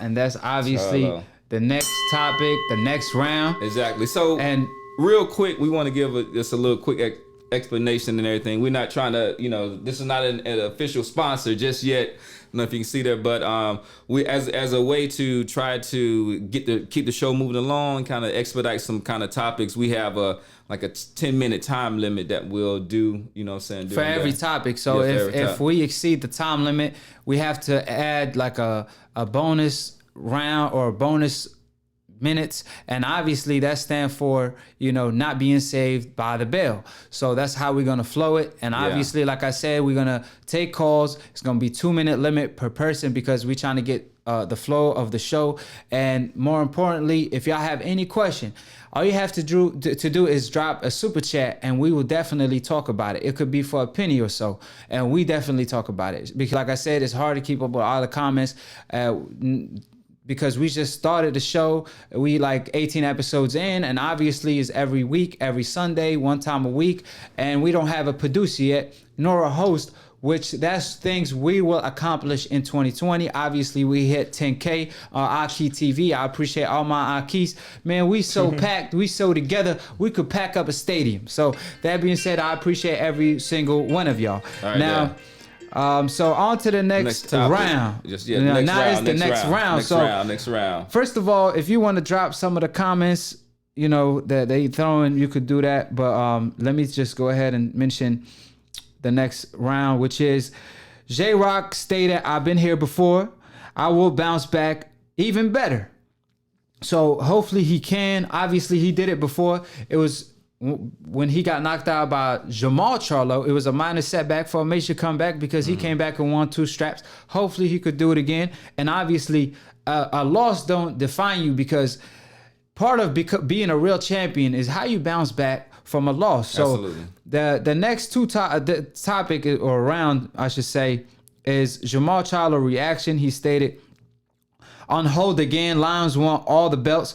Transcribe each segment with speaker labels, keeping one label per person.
Speaker 1: and that's obviously
Speaker 2: Charlo.
Speaker 1: the next topic, the next round.
Speaker 2: Exactly. So,
Speaker 1: And
Speaker 2: real quick, we want to give just a little quick explanation and everything. We're not trying to, this is not an official sponsor just yet. I don't know if you can see there, but we as a way to try to keep the show moving along, kind of expedite some kind of topics. We have a 10-minute time limit that we'll do. You know what I'm saying?
Speaker 1: For every topic. So if we exceed the time limit, we have to add like a bonus round or bonus minutes, and obviously that stands for not being saved by the bell. So that's how we're gonna flow it. And obviously, like I said, we're gonna take calls. It's gonna be 2-minute limit per person because we're trying to get the flow of the show. And more importantly, if y'all have any question, all you have to do is drop a super chat, and we will definitely talk about it. It could be for a penny or so, and we definitely talk about it because, like I said, it's hard to keep up with all the comments. Because we just started the show. We like 18 episodes in, and obviously it's every week, every Sunday, one time a week. And we don't have a producer yet, nor a host, which that's things we will accomplish in 2020. Obviously, we hit 10K on AkHi TV. I appreciate all my AkHis. Man, we so packed, we so together, we could pack up a stadium. So that being said, I appreciate every single one of y'all.
Speaker 2: All right,
Speaker 1: now, so on to the next round.
Speaker 2: Next round.
Speaker 1: First of all, if you want to drop some of the comments, that they throwing, you could do that. But let me just go ahead and mention the next round, which is J-Rock stated, "I've been here before. I will bounce back even better." So hopefully he can. Obviously, he did it before. It was when he got knocked out by Jermell Charlo. It was a minor setback for a major comeback because he came back and won 2 straps. Hopefully he could do it again. And obviously a loss don't define you, because part of being a real champion is how you bounce back from a loss. So
Speaker 2: absolutely.
Speaker 1: The next the topic or round, I should say, is Jermell Charlo reaction. He stated, "On hold again, Lions want all the belts.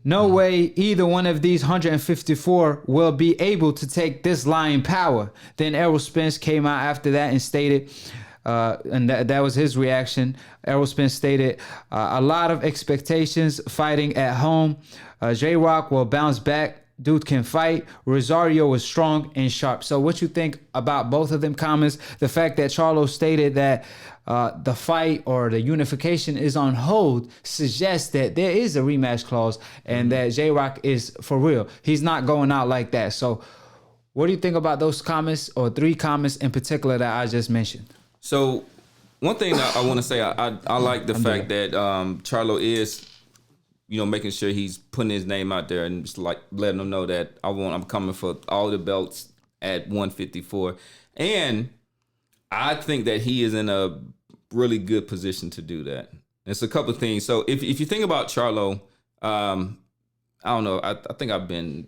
Speaker 1: No way either one of these 154 will be able to take this lion power." Then Errol Spence came out after that and stated, and that was his reaction. Errol Spence stated, "A lot of expectations fighting at home. J-Rock will bounce back. Dude can fight. Rosario was strong and sharp." So what you think about both of them comments? The fact that Charlo stated that the fight or the unification is on hold suggests that there is a rematch clause and that J-Rock is for real. He's not going out like that. So what do you think about those comments, or 3 comments in particular that I just mentioned?
Speaker 2: So one thing that I want to say, I like the fact that Charlo is, making sure he's putting his name out there and just like letting them know that I'm coming for all the belts at 154. And I think that he is in a really good position to do that. It's a couple of things. So if you think about Charlo, I don't know, I think I've been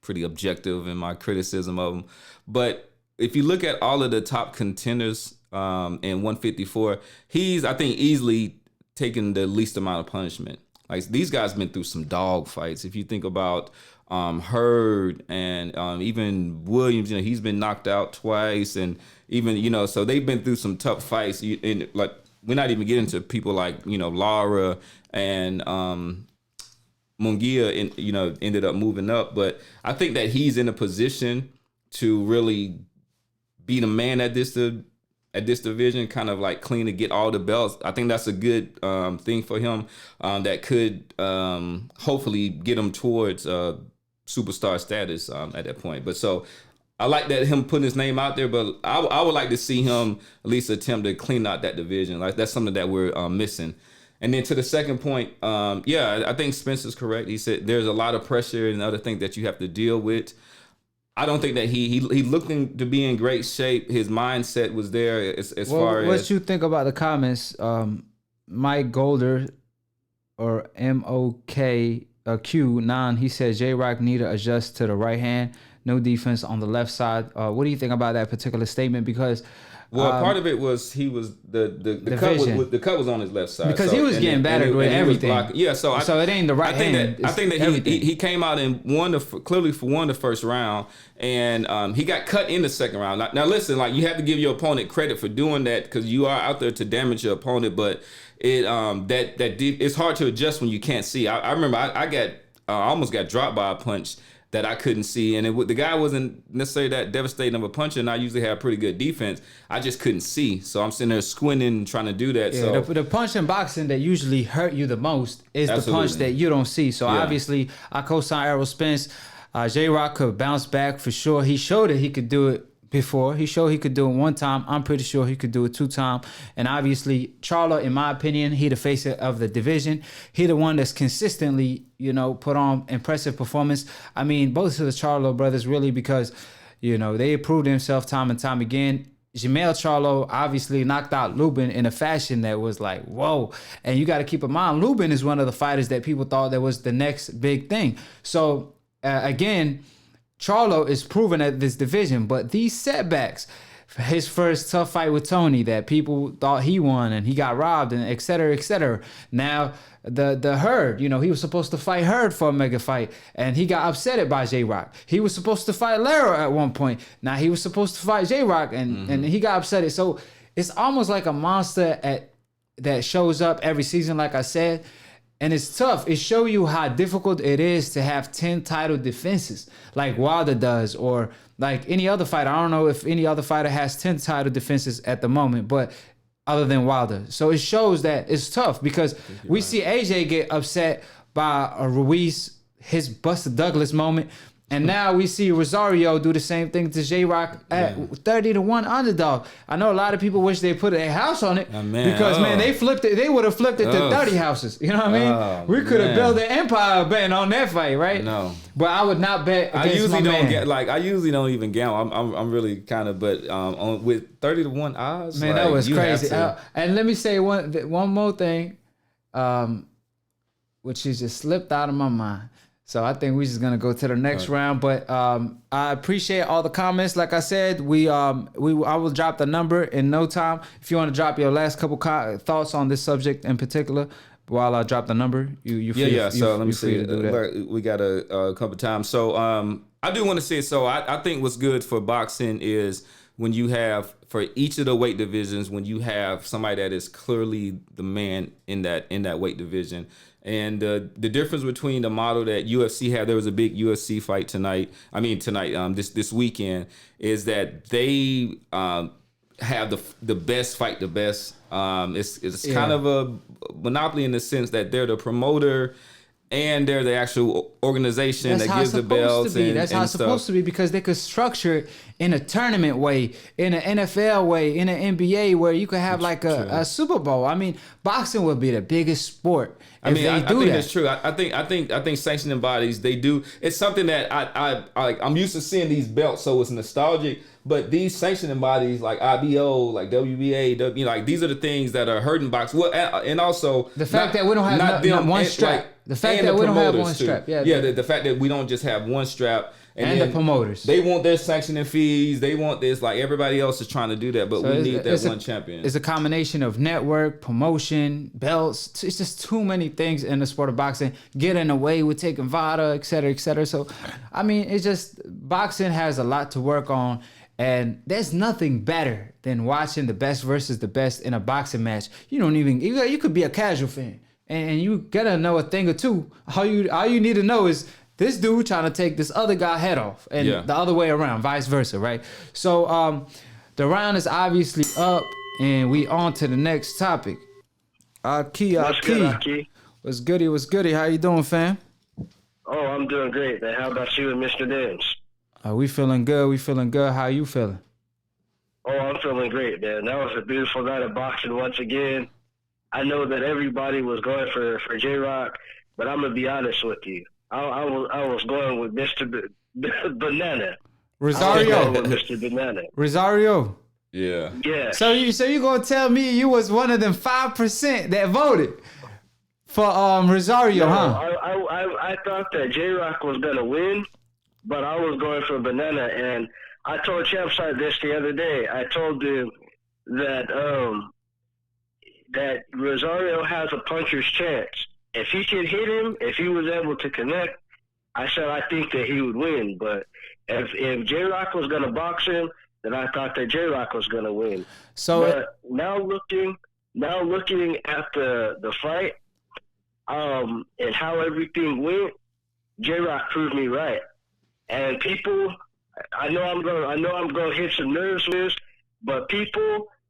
Speaker 2: pretty objective in my criticism of him. But if you look at all of the top contenders in 154, he's, I think, easily taken the least amount of punishment. Like, these guys been through some dog fights. If you think about Hurd and even Williams, he's been knocked out twice, and even so they've been through some tough fights. And like, we're not even getting to people like Lara and Munguia, ended up moving up. But I think that he's in a position to really be the man at this division, kind of like clean to get all the belts. I think that's a good thing for him that could hopefully get him towards superstar status at that point. But so I like that him putting his name out there, but I would like to see him at least attempt to clean out that division. Like, that's something that we're missing. And then to the second point, I think Spence is correct. He said there's a lot of pressure and other things that you have to deal with. I don't think that he looking to be in great shape. His mindset was there as far as...
Speaker 1: What you think about the comments? Mike Golder, or MOKQ9, he said J-Rock need to adjust to the right hand. No defense on the left side. What do you think about that particular statement? Because
Speaker 2: Well, part of it was he was the cut was on his left side
Speaker 1: because he was getting battered with everything.
Speaker 2: So
Speaker 1: it ain't the right hand.
Speaker 2: I think that he came out and won the first round, and he got cut in the second round. Now listen, like you have to give your opponent credit for doing that because you are out there to damage your opponent, but it's hard to adjust when you can't see. I remember I almost got dropped by a punch that I couldn't see, and the guy wasn't necessarily that devastating of a puncher, and I usually have pretty good defense. I just couldn't see, so I'm sitting there squinting and trying to do that.
Speaker 1: Yeah, so the punch in boxing that usually hurt you the most is the punch that you don't see. So obviously, I co-sign Errol Spence. J-Rock could bounce back for sure. He showed that he could do it before. He showed he could do it one time. I'm pretty sure he could do it 2 times. And obviously, Charlo, in my opinion, he the face of the division. He the one that's consistently, put on impressive performance. I mean, both of the Charlo brothers really because, they proved themselves time and time again. Jermell Charlo obviously knocked out Lubin in a fashion that was like, whoa. And you got to keep in mind, Lubin is one of the fighters that people thought that was the next big thing. So, again, Charlo is proven at this division, but these setbacks, his first tough fight with Tony that people thought he won and he got robbed and et cetera, et cetera. Now, the Herd, he was supposed to fight Herd for a mega fight and he got upset by J-Rock. He was supposed to fight Lero at one point. Now, he was supposed to fight J-Rock and he got upset. So, it's almost like a monster that shows up every season, like I said. And it's tough. It shows you how difficult it is to have 10 title defenses like Wilder does or like any other fighter. I don't know if any other fighter has 10 title defenses at the moment, but other than Wilder. So it shows that it's tough because we see AJ get upset by Ruiz, his Buster Douglas moment. And now we see Rosario do the same thing to J-Rock at 30-1 underdog. I know a lot of people wish they put a house on it because they flipped it. They would have flipped it to 30 houses. You know what I mean? We could have built an empire betting on that fight, right?
Speaker 2: No,
Speaker 1: but I would not bet.
Speaker 2: I usually don't even gamble. I'm really kind of, but with 30-1 odds,
Speaker 1: man, that was crazy. And let me say one more thing, which is just slipped out of my mind. So I think we're just gonna go to the next round, but I appreciate all the comments. Like I said, I will drop the number in no time. If you want to drop your last couple thoughts on this subject in particular, while I drop the number, you free.
Speaker 2: So let me see. We got a couple times. So I do want to say. So I think what's good for boxing is when you have for each of the weight divisions, when you have somebody that is clearly the man in that weight division. And the difference between the model that UFC had, there was a big UFC fight this weekend, is that they have the best fight the best. It's kind of a monopoly in the sense that they're the promoter and they're the actual organization that gives the belts.
Speaker 1: That's how it's supposed to be because they could structure it in a tournament way, in an NFL way, in an NBA where you could have like a Super Bowl. I mean, boxing would be the biggest sport. I think
Speaker 2: that's true. I think sanctioning bodies, they do. It's something that I'm used to seeing these belts, so it's nostalgic. But these sanctioning bodies like IBO, like WBA, like these are the things that are hurting boxing. Well, and also
Speaker 1: the fact that we don't have one strap. The fact that we don't have one strap.
Speaker 2: The fact that we don't just have one strap.
Speaker 1: And the promoters.
Speaker 2: They want their sanctioning fees. They want this. Like everybody else is trying to do that, but we need that one champion.
Speaker 1: It's a combination of network, promotion, belts. It's just too many things in the sport of boxing. Getting away with taking VADA, et cetera, et cetera. So, I mean, it's just boxing has a lot to work on. And there's nothing better than watching the best versus the best in a boxing match. You could be a casual fan and you gotta know a thing or two. All you need to know is this dude trying to take this other guy head off and the other way around, vice versa, right? So the round is obviously up and we on to the next topic. AkHi. What's goody? How you doing, fam?
Speaker 3: Oh, I'm doing great, man. How about you and Mr. Dance?
Speaker 1: We feeling good. How you feeling?
Speaker 3: Oh, I'm feeling great, man. That was a beautiful night of boxing once again. I know that everybody was going for J-Rock, but I'm going to be honest with you. I was going with Mr. Banana.
Speaker 1: Rosario.
Speaker 3: Mr. Banana.
Speaker 1: Rosario.
Speaker 2: Yeah.
Speaker 3: Yeah.
Speaker 1: So you gonna tell me you was one of them 5% that voted for Rosario, huh?
Speaker 3: I thought that J-Rock was gonna win, but I was going for Banana, and I told Champside this the other day. I told him that Rosario has a puncher's chance. If he could hit him, if he was able to connect, I said I think that he would win. But if J-Rock was going to box him, then I thought that J-Rock was going to win.
Speaker 1: So
Speaker 3: but now looking at the fight, and how everything went, J-Rock proved me right. And people, I know I'm gonna hit some nerves with this, but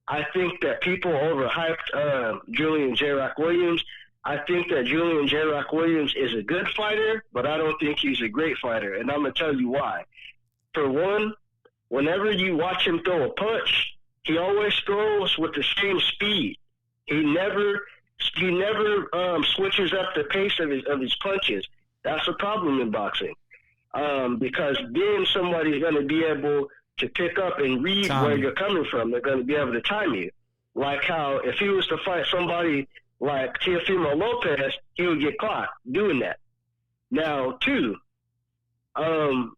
Speaker 3: I think that people overhyped Julian J-Rock Williams. I think that Julian J-Rock Williams is a good fighter, but I don't think he's a great fighter, and I'm gonna tell you why. For one, whenever you watch him throw a punch, he always throws with the same speed. He never switches up the pace of his punches. That's a problem in boxing, because then somebody's going to be able to pick up and read where you're coming from. They're going to be able to time you. Like how if he was to fight somebody like Teofimo Lopez, he would get caught doing that. Now, two, another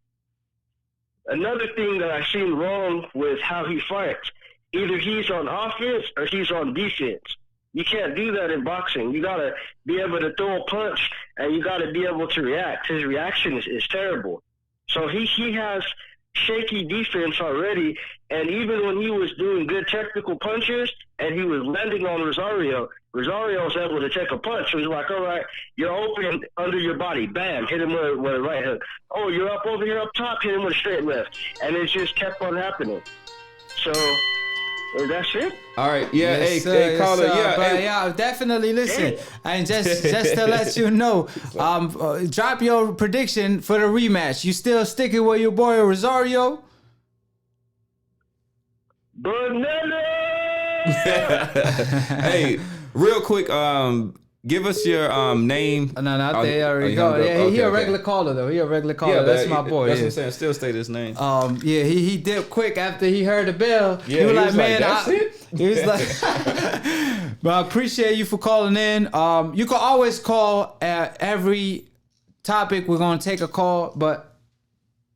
Speaker 3: thing that I've seen wrong with how he fights, either he's on offense or he's on defense. You can't do that in boxing. You got to be able to throw a punch, and you got to be able to react. His reaction is terrible. So he has shaky defense already, and even when he was doing good technical punches and he was landing on Rosario was able to take a punch. So he's like, all right, you're open under your body. Bam, hit him with a right hook. Oh, you're up over here up top, hit him with a straight left. And it just kept on happening. So that's it.
Speaker 2: All right, yeah,
Speaker 1: yes,
Speaker 2: hey,
Speaker 1: sir,
Speaker 2: hey, caller,
Speaker 1: yes,
Speaker 2: yeah,
Speaker 1: yeah, definitely listen. And just to let you know, drop your prediction for the rematch. You still sticking with your boy Rosario?
Speaker 3: Banana!
Speaker 2: Hey, real quick, give us your name.
Speaker 1: No, they already go. Yeah, he a regular caller though. He a regular caller. Yeah, that's my boy.
Speaker 2: That's what I'm saying. Still state his name.
Speaker 1: Yeah, he dipped quick after he heard the bell.
Speaker 2: Yeah,
Speaker 1: he was like, man,
Speaker 2: that's it.
Speaker 1: He was like, but I appreciate you for calling in. You can always call at every topic. We're gonna take a call, but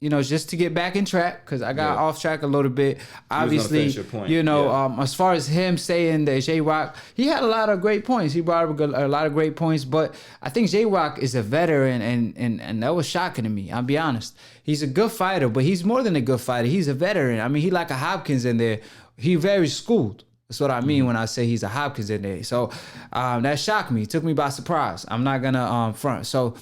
Speaker 1: you know, just to get back in track, because I got off track a little bit. Obviously, you know, as far as him saying that J-Rock, he had a lot of great points. He brought up a lot of great points, but I think J-Rock is a veteran, and that was shocking to me. I'll be honest. He's a good fighter, but he's more than a good fighter. He's a veteran. I mean, he like a Hopkins in there. He very schooled. That's what I mean when I say he's a Hopkins in there. So that shocked me. It took me by surprise. I'm not gonna front. So